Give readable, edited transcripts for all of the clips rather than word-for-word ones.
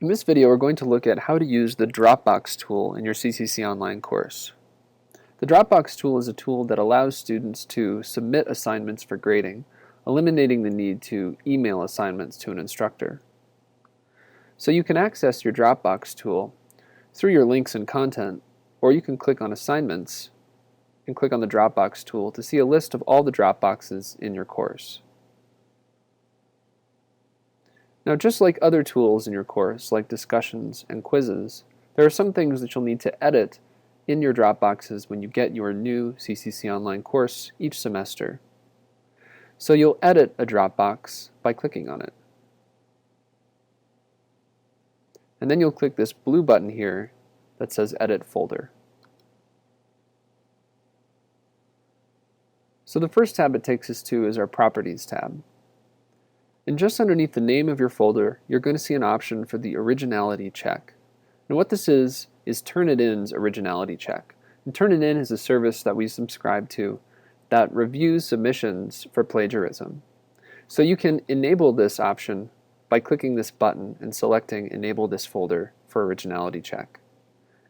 In this video, we're going to look at how to use the Dropbox tool in your CCCOnline course. The Dropbox tool is a tool that allows students to submit assignments for grading, eliminating the need to email assignments to an instructor. So you can access your Dropbox tool through your links and content, or you can click on Assignments and click on the Dropbox tool to see a list of all the Dropboxes in your course. Now, just like other tools in your course, like discussions and quizzes, there are some things that you'll need to edit in your Dropboxes when you get your new CCCOnline course each semester. So you'll edit a Dropbox by clicking on it. And then you'll click this blue button here that says Edit Folder. So the first tab it takes us to is our Properties tab. And just underneath the name of your folder, you're going to see an option for the Originality check. And what this is Turnitin's Originality check. And Turnitin is a service that we subscribe to that reviews submissions for plagiarism. So you can enable this option by clicking this button and selecting Enable this folder for Originality check.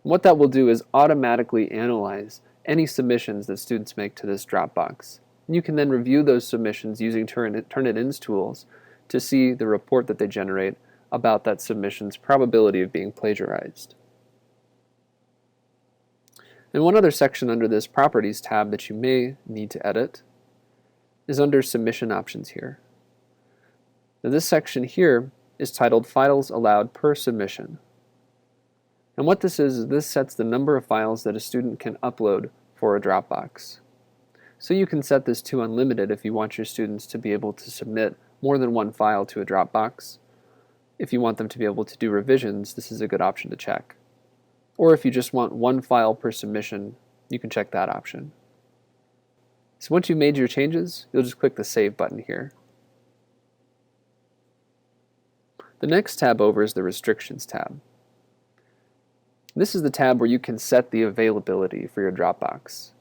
And what that will do is automatically analyze any submissions that students make to this Dropbox. And you can then review those submissions using Turnitin's tools to see the report that they generate about that submission's probability of being plagiarized. And one other section under this Properties tab that you may need to edit is under Submission Options here. Now this section here is titled Files Allowed Per Submission. And what this is this sets the number of files that a student can upload for a Dropbox. So you can set this to unlimited if you want your students to be able to submit more than one file to a Dropbox. If you want them to be able to do revisions, this is a good option to check. Or if you just want one file per submission, you can check that option. So once you've made your changes, you'll just click the Save button here. The next tab over is the Restrictions tab. This is the tab where you can set the availability for your Dropbox.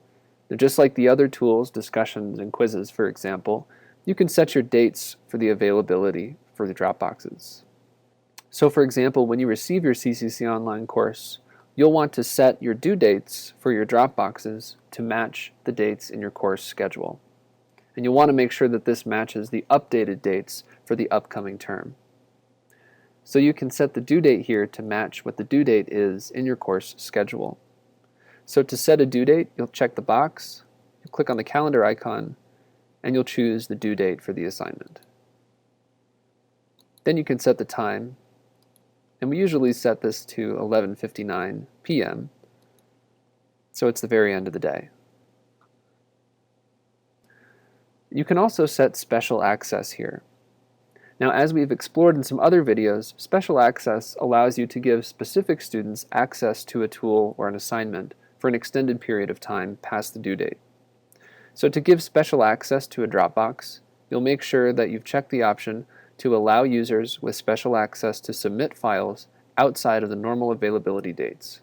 Now, just like the other tools, discussions and quizzes, for example, you can set your dates for the availability for the Dropboxes. So for example, when you receive your CCCOnline course, you'll want to set your due dates for your Dropboxes to match the dates in your course schedule. And you'll want to make sure that this matches the updated dates for the upcoming term. So you can set the due date here to match what the due date is in your course schedule. So to set a due date, you'll check the box, you'll click on the calendar icon, and you'll choose the due date for the assignment. Then you can set the time, and we usually set this to 11:59 p.m., so it's the very end of the day. You can also set special access here. Now, as we've explored in some other videos, special access allows you to give specific students access to a tool or an assignment for an extended period of time past the due date. So to give special access to a Dropbox, you'll make sure that you've checked the option to allow users with special access to submit files outside of the normal availability dates.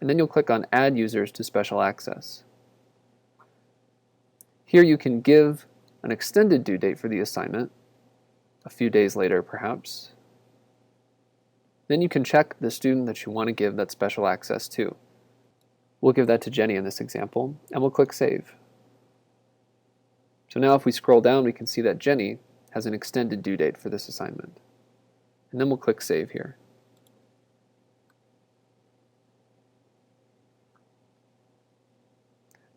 And then you'll click on Add Users to Special Access. Here you can give an extended due date for the assignment, a few days later perhaps. Then you can check the student that you want to give that special access to. We'll give that to Jenny in this example, and we'll click Save. So now if we scroll down, we can see that Jenny has an extended due date for this assignment. And then we'll click Save here.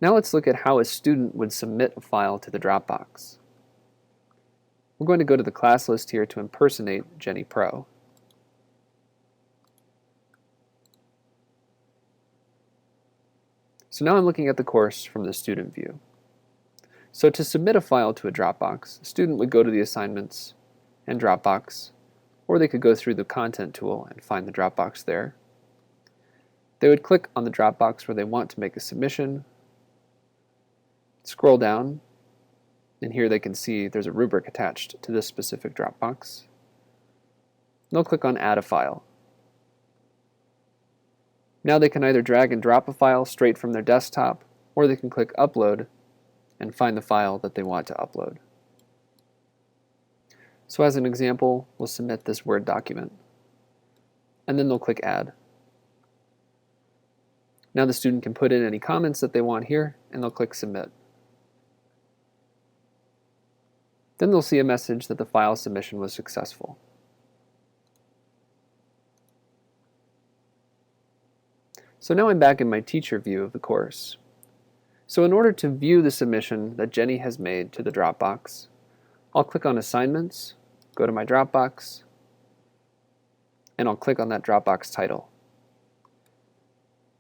Now let's look at how a student would submit a file to the Dropbox. We're going to go to the class list here to impersonate Jenny Pro. So now I'm looking at the course from the student view. So to submit a file to a Dropbox, a student would go to the Assignments and Dropbox, or they could go through the Content tool and find the Dropbox there. They would click on the Dropbox where they want to make a submission, scroll down, and here they can see there's a rubric attached to this specific Dropbox. They'll click on Add a File. Now they can either drag and drop a file straight from their desktop, or they can click Upload and find the file that they want to upload. So as an example, we'll submit this Word document. and then they'll click Add. Now the student can put in any comments that they want here, and they'll click Submit. Then they'll see a message that the file submission was successful. So now I'm back in my teacher view of the course. So in order to view the submission that Jenny has made to the Dropbox, I'll click on Assignments, go to my Dropbox, and I'll click on that Dropbox title.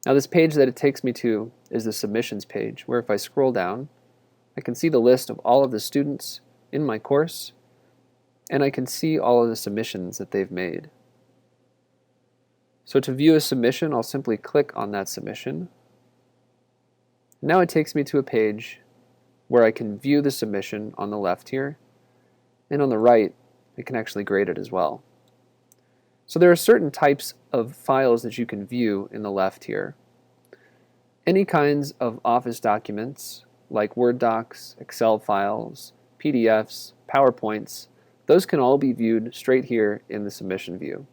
Now this page that it takes me to is the submissions page, where if I scroll down, I can see the list of all of the students in my course, and I can see all of the submissions that they've made. So to view a submission, I'll simply click on that submission. Now it takes me to a page where I can view the submission on the left here, and on the right, I can actually grade it as well. So there are certain types of files that you can view in the left here. Any kinds of Office documents, like Word docs, Excel files, PDFs, PowerPoints, those can all be viewed straight here in the submission view.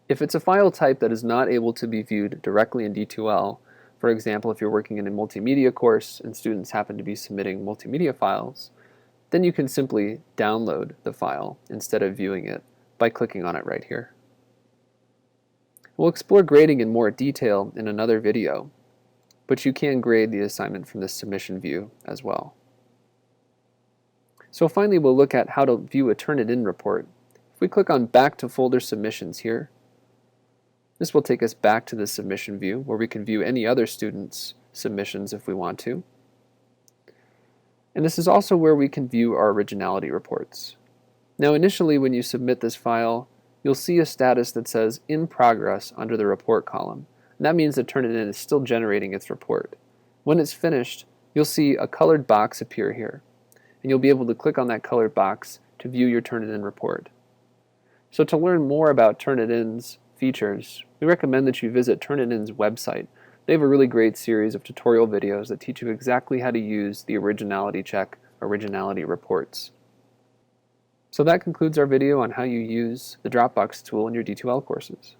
If it's a file type that is not able to be viewed directly in D2L, for example, if you're working in a multimedia course and students happen to be submitting multimedia files, then you can simply download the file instead of viewing it by clicking on it right here. We'll explore grading in more detail in another video, but you can grade the assignment from this submission view as well. So finally, we'll look at how to view a Turnitin report. If we click on Back to Folder Submissions here, this will take us back to the submission view where we can view any other student's submissions if we want to. And this is also where we can view our Originality Reports. Now initially when you submit this file, you'll see a status that says In Progress under the Report column. And that means that Turnitin is still generating its report. When it's finished, you'll see a colored box appear here. And you'll be able to click on that colored box to view your Turnitin report. So to learn more about Turnitin's features, we recommend that you visit Turnitin's website. They have a really great series of tutorial videos that teach you exactly how to use the Originality Check Originality Reports. So that concludes our video on how you use the Dropbox tool in your D2L courses.